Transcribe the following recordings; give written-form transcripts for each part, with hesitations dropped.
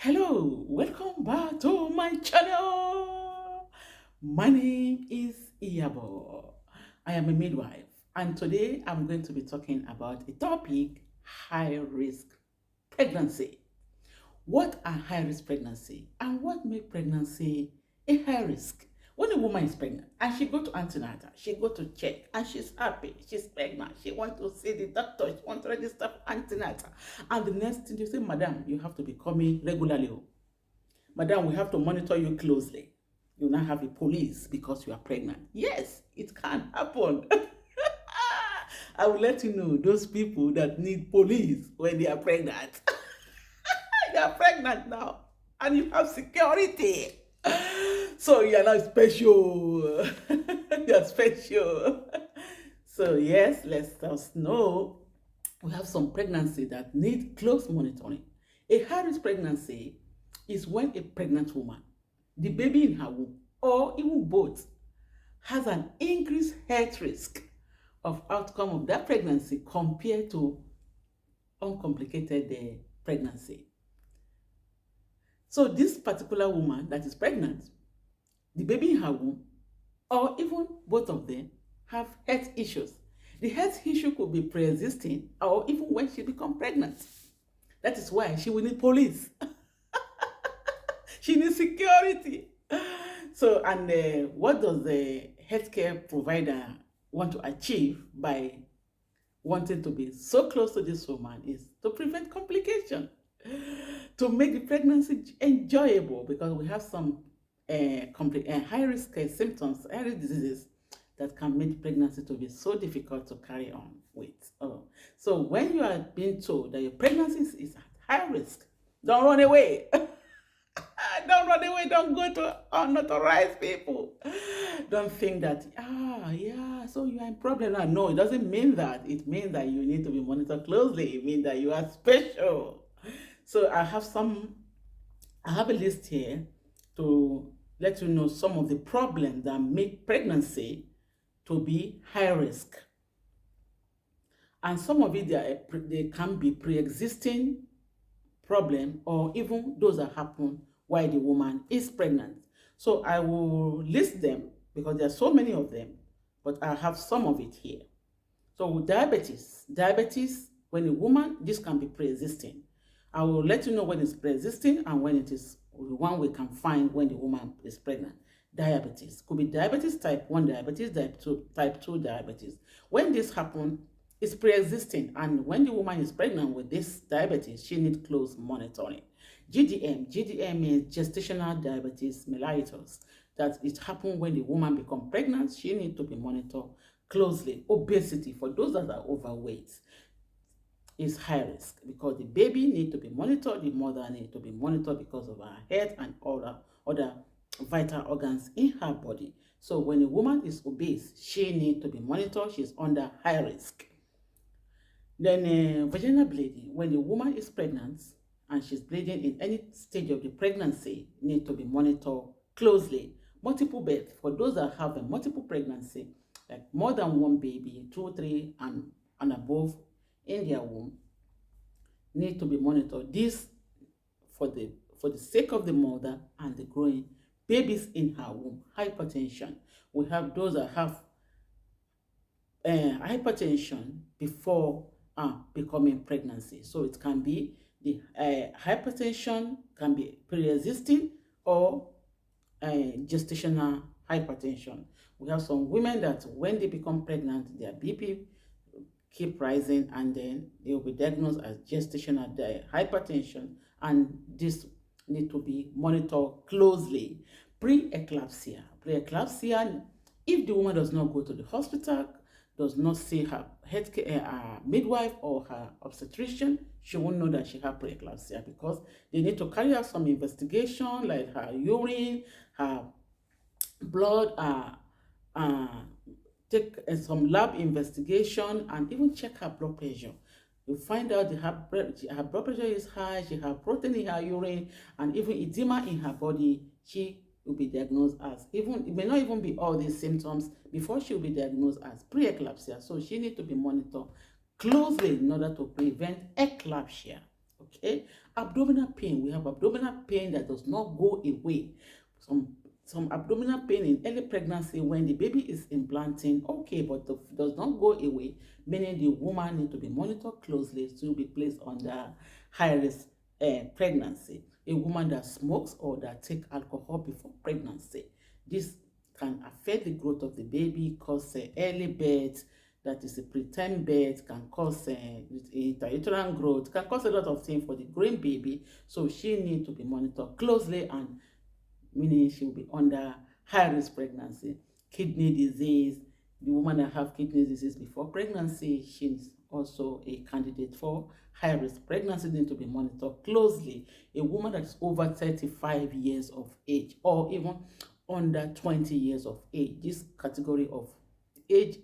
Hello, welcome back to my channel. My name is Iyabo. I am a midwife, and today I'm going to be talking about a topic: high risk pregnancy. What are high risk pregnancy, and what make pregnancy a high risk? When a woman is pregnant and she go to antenatal, she go to check and she's happy, she's pregnant, she want to see the doctor, she want to register for antenatal, and the next thing they say, madam, you have to be coming regularly. Madam, we have to monitor you closely. You now have a police because you are pregnant. Yes, it can happen. I will let you know those people that need police when they are pregnant. They are pregnant now, and you have security. So you are now special. You are special. So yes, let us know we have some pregnancy that need close monitoring. A high-risk pregnancy is when a pregnant woman, the baby in her womb, or even both, has an increased health risk of outcome of that pregnancy compared to uncomplicated pregnancy. So this particular woman that is pregnant, the baby in her womb, or even both of them, have health issues. The health issue could be pre-existing or even when she becomes pregnant. That is why she will need police. She needs security. So, and what does the healthcare provider want to achieve by wanting to be so close to this woman is to prevent complication, to make the pregnancy enjoyable, because we have some high-risk symptoms, high-risk diseases that can make pregnancy to be so difficult to carry on with. So when you are being told that your pregnancy is at high risk, don't run away. Don't run away. Don't go to unauthorized people. Don't think that, yeah, so you are in problem now. No, it doesn't mean that. It means that you need to be monitored closely. It means that you are special. So I have a list here to let you know some of the problems that make pregnancy to be high risk. And some of it, they can be pre-existing problem or even those that happen while the woman is pregnant. So I will list them because there are so many of them, but I have some of it here. So diabetes, when a woman, this can be pre-existing. I will let you know when it's pre-existing and when it is the one we can find when the woman is pregnant. Diabetes could be diabetes type 1 diabetes, type 2 diabetes. When this happens, it's pre-existing, and when the woman is pregnant with this diabetes, she needs close monitoring. GDM means gestational diabetes mellitus. That it happens when the woman becomes pregnant. She needs to be monitored closely. Obesity, for those that are overweight, is high risk because the baby needs to be monitored, the mother needs to be monitored because of her health and other vital organs in her body. So when a woman is obese, she needs to be monitored. She's under high risk. Then vaginal bleeding, when the woman is pregnant and she's bleeding in any stage of the pregnancy, need to be monitored closely. Multiple birth, for those that have a multiple pregnancy, like more than one baby, 2, 3, and above in their womb, need to be monitored. This for the sake of the mother and the growing babies in her womb. Hypertension, we have those that have hypertension before becoming pregnancy. So it can be the hypertension can be pre-existing or gestational hypertension. We have some women that when they become pregnant, their BP keep rising, and then they will be diagnosed as gestational hypertension, and this need to be monitored closely. Preeclampsia, if the woman does not go to the hospital, does not see her healthcare midwife or her obstetrician, she won't know that she has preeclampsia because they need to carry out some investigation like her urine, her blood, take some lab investigation, and even check her blood pressure. You find out her blood pressure is high, she has protein in her urine, and even edema in her body. She will be diagnosed as, even it may not even be all these symptoms before she will be diagnosed as preeclampsia. So she needs to be monitored closely in order to prevent eclampsia. Okay, abdominal pain. We have abdominal pain that does not go away. Some some abdominal pain in early pregnancy when the baby is implanting, okay, but does not go away, meaning the woman need to be monitored closely to be placed under high risk pregnancy. A woman that smokes or that take alcohol before pregnancy, this can affect the growth of the baby, cause early birth, that is a preterm birth, can cause intrauterine growth, can cause a lot of things for the growing baby. So she needs to be monitored closely, and meaning she will be under high risk pregnancy. Kidney disease, the woman that have kidney disease before pregnancy, she's also a candidate for high risk pregnancy, need to be monitored closely. A woman that is over 35 years of age or even under 20 years of age, this category of age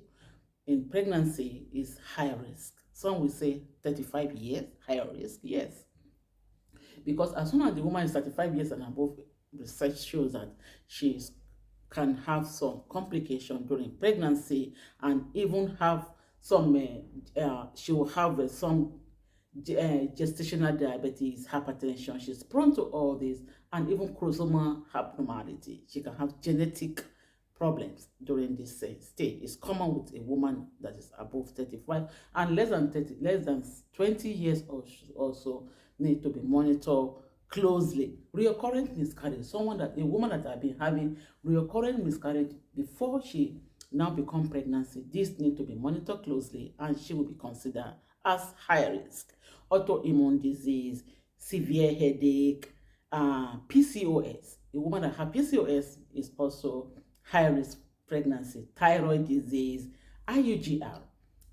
in pregnancy is high risk. Some will say 35 years, higher risk, yes. Because as soon as the woman is 35 years and above, research shows that she can have some complication during pregnancy, and even have some, she will have some gestational diabetes, hypertension. She's prone to all this, and even chromosomal abnormality. She can have genetic problems during this stage. It's common with a woman that is above 35, and less than 20 years also need to be monitored closely. Recurrent miscarriage, a woman that have been having recurrent miscarriage before she now become pregnancy, this need to be monitored closely, and she will be considered as high risk. Autoimmune disease, severe headache, PCOS. A woman that has PCOS is also high risk pregnancy. Thyroid disease, IUGR.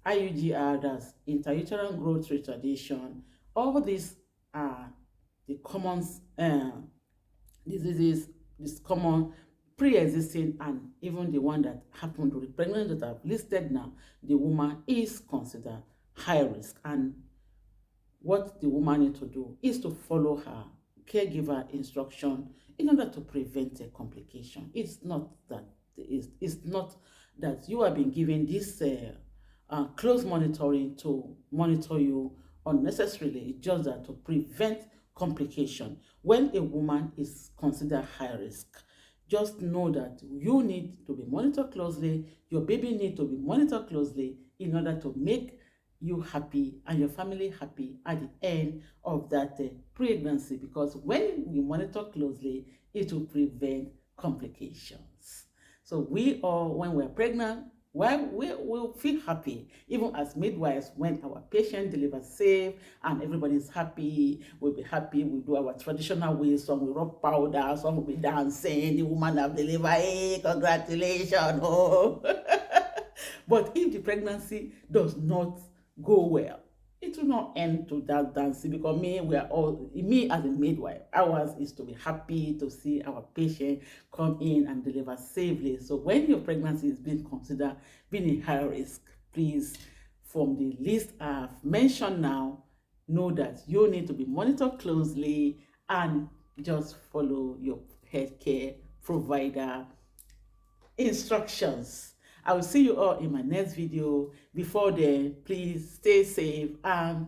IUGR, that's intrauterine growth retardation. All these are the common diseases, this common pre-existing, and even the one that happened to the pregnant that I've listed now, the woman is considered high risk. And what the woman needs to do is to follow her caregiver instruction in order to prevent a complication. It's not that you have been given this close monitoring to monitor you unnecessarily. It's just that to prevent complication. When a woman is considered high risk, just know that you need to be monitored closely, your baby need to be monitored closely in order to make you happy and your family happy at the end of that pregnancy, because when we monitor closely, it will prevent complications. So we all, when we're pregnant, well, we will feel happy, even as midwives, when our patient delivers safe and everybody's happy. We'll be happy. We do our traditional ways. Some will rub powder, some will be dancing. The woman have delivered, hey, congratulations. Oh. But if the pregnancy does not go well, it will not end to that dancing, because me as a midwife, ours is to be happy to see our patient come in and deliver safely. So when your pregnancy is being considered being a high risk, please, from the list I've mentioned now, know that you need to be monitored closely and just follow your healthcare provider instructions. I will see you all in my next video. Before then, please stay safe and